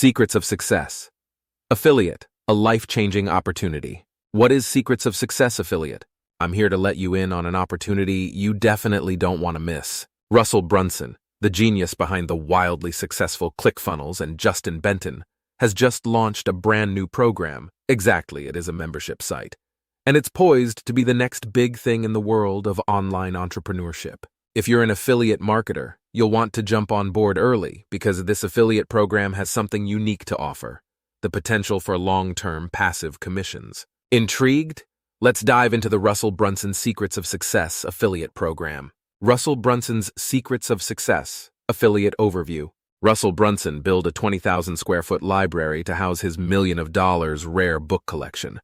Secrets of Success. Affiliate, a life-changing opportunity. What is Secrets of Success Affiliate? I'm here to let you in on an opportunity you definitely don't want to miss. Russell Brunson, the genius behind the wildly successful ClickFunnels, and Justin Benton, has just launched a brand new program. Exactly, it is a membership site. And it's poised to be the next big thing in the world of online entrepreneurship. If you're an affiliate marketer, you'll want to jump on board early because this affiliate program has something unique to offer: the potential for long-term passive commissions. Intrigued? Let's dive into the Russell Brunson Secrets of Success affiliate program. Russell Brunson's Secrets of Success affiliate overview. Russell Brunson built a 20,000 square foot library to house his $1 million rare book collection.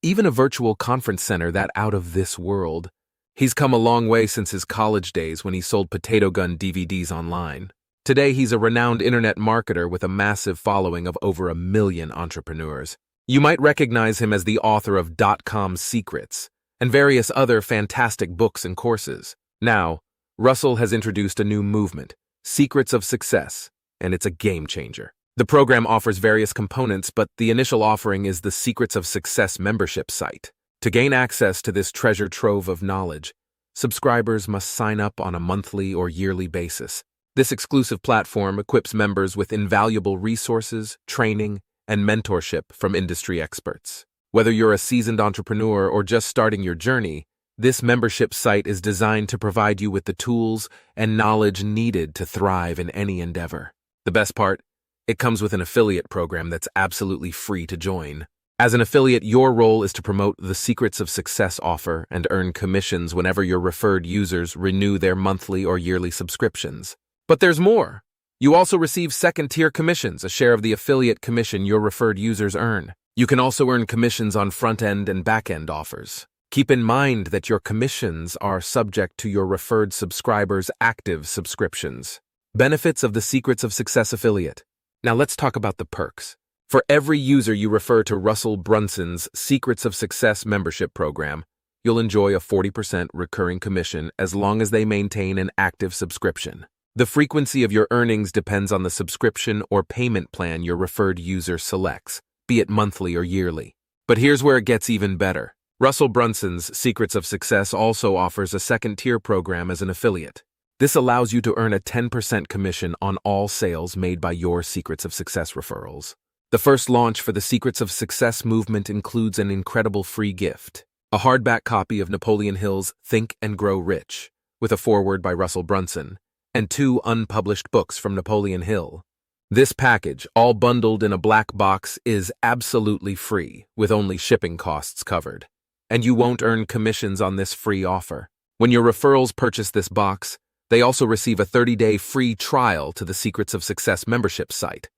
Even a virtual conference center that out of this world. He's come a long way since his college days when he sold potato gun DVDs online. Today, he's a renowned internet marketer with a massive following of over 1 million entrepreneurs. You might recognize him as the author of .com Secrets and various other fantastic books and courses. Now, Russell has introduced a new movement, Secrets of Success, and it's a game changer. The program offers various components, but the initial offering is the Secrets of Success membership site. To gain access to this treasure trove of knowledge, subscribers must sign up on a monthly or yearly basis. This exclusive platform equips members with invaluable resources, training, and mentorship from industry experts. Whether you're a seasoned entrepreneur or just starting your journey, this membership site is designed to provide you with the tools and knowledge needed to thrive in any endeavor. The best part? It comes with an affiliate program that's absolutely free to join. As an affiliate, your role is to promote the Secrets of Success offer and earn commissions whenever your referred users renew their monthly or yearly subscriptions. But there's more. You also receive second-tier commissions, a share of the affiliate commission your referred users earn. You can also earn commissions on front-end and back-end offers. Keep in mind that your commissions are subject to your referred subscribers' active subscriptions. Benefits of the Secrets of Success affiliate. Now let's talk about the perks. For every user you refer to Russell Brunson's Secrets of Success membership program, you'll enjoy a 40% recurring commission as long as they maintain an active subscription. The frequency of your earnings depends on the subscription or payment plan your referred user selects, be it monthly or yearly. But here's where it gets even better. Russell Brunson's Secrets of Success also offers a second-tier program as an affiliate. This allows you to earn a 10% commission on all sales made by your Secrets of Success referrals. The first launch for the Secrets of Success movement includes an incredible free gift: a hardback copy of Napoleon Hill's Think and Grow Rich, with a foreword by Russell Brunson, and 2 unpublished books from Napoleon Hill. This package, all bundled in a black box, is absolutely free, with only shipping costs covered. And you won't earn commissions on this free offer. When your referrals purchase this box, they also receive a 30-day free trial to the Secrets of Success membership site.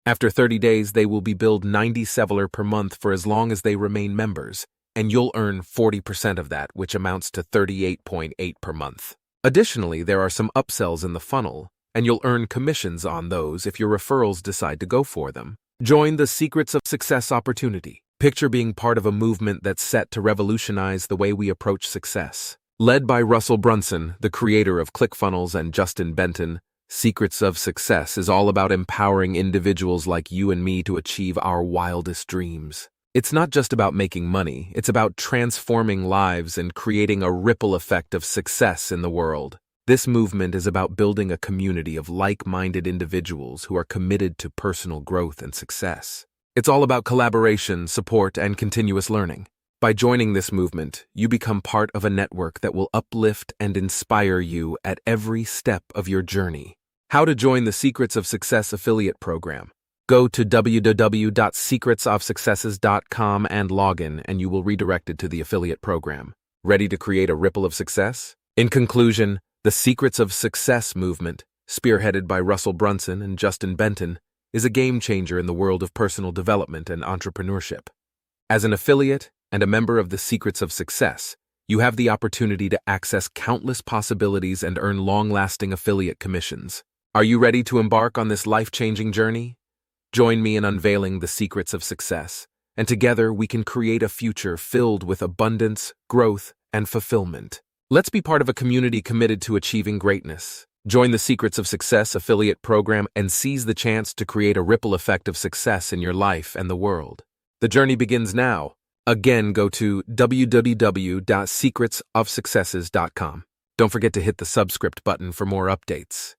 After 30 days, they will be billed $97 per month for as long as they remain members, and you'll earn 40% of that, which amounts to $38.8 per month. Additionally, there are some upsells in the funnel, and you'll earn commissions on those if your referrals decide to go for them. Join the Secrets of Success opportunity. Picture being part of a movement that's set to revolutionize the way we approach success. Led by Russell Brunson, the creator of ClickFunnels, and Justin Benton, Secrets of Success is all about empowering individuals like you and me to achieve our wildest dreams. It's not just about making money, it's about transforming lives and creating a ripple effect of success in the world. This movement is about building a community of like-minded individuals who are committed to personal growth and success. It's all about collaboration, support, and continuous learning. By joining this movement, you become part of a network that will uplift and inspire you at every step of your journey. How to join the Secrets of Success affiliate program. Go to www.secretsofsuccesses.com and log in, and you will redirect to the affiliate program. Ready to create a ripple of success? In conclusion, the Secrets of Success movement, spearheaded by Russell Brunson and Justin Benton, is a game changer in the world of personal development and entrepreneurship. As an affiliate and a member of the Secrets of Success, you have the opportunity to access countless possibilities and earn long-lasting affiliate commissions. Are you ready to embark on this life-changing journey? Join me in unveiling the Secrets of Success, and together we can create a future filled with abundance, growth, and fulfillment. Let's be part of a community committed to achieving greatness. Join the Secrets of Success affiliate program and seize the chance to create a ripple effect of success in your life and the world. The journey begins now. Again, go to www.secretsofsuccesses.com. Don't forget to hit the subscript button for more updates.